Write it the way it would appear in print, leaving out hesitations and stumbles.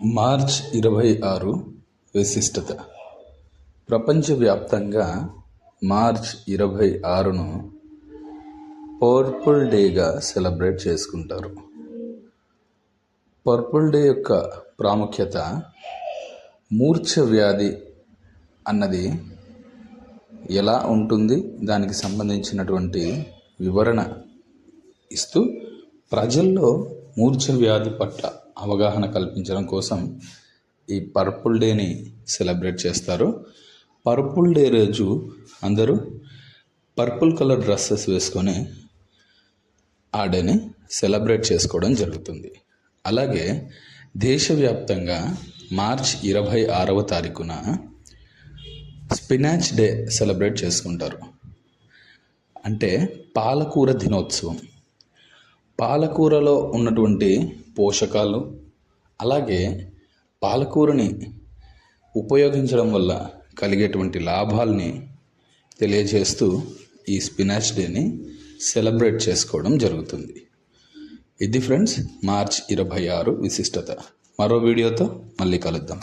March 26 విశిష్టత. ప్రపంచవ్యాప్తంగా March 26ను purple డేగా సెలబ్రేట్ చేసుకుంటారు. పర్పుల్ డే యొక్క ప్రాముఖ్యత మూర్ఛ వ్యాధి అన్నది ఎలా ఉంటుంది, దానికి సంబంధించినటువంటి వివరణ ఇస్తూ ప్రజల్లో మూర్ఛ వ్యాధి పట్ల అవగాహన కల్పించడం కోసం ఈ పర్పుల్ డేని సెలబ్రేట్ చేస్తారు. పర్పుల్ డే రోజు అందరూ పర్పుల్ కలర్ డ్రెస్సెస్ వేసుకొని ఆ డేని సెలబ్రేట్ చేసుకోవడం జరుగుతుంది. అలాగే దేశవ్యాప్తంగా మార్చ్ 26వ తారీఖున స్పినాచ్ డే సెలబ్రేట్ చేసుకుంటారు. అంటే పాలకూర దినోత్సవం. పాలకూరలో ఉన్నటువంటి పోషకాలు, అలాగే పాలకూరని ఉపయోగించడం వల్ల కలిగేటువంటి లాభాల్ని తెలియజేస్తూ ఈ స్పినాచ్ డేని సెలబ్రేట్ చేసుకోవడం జరుగుతుంది. ఇది ఫ్రెండ్స్ మార్చ్ 26 విశిష్టత. మరో వీడియోతో మళ్ళీ కలుద్దాం.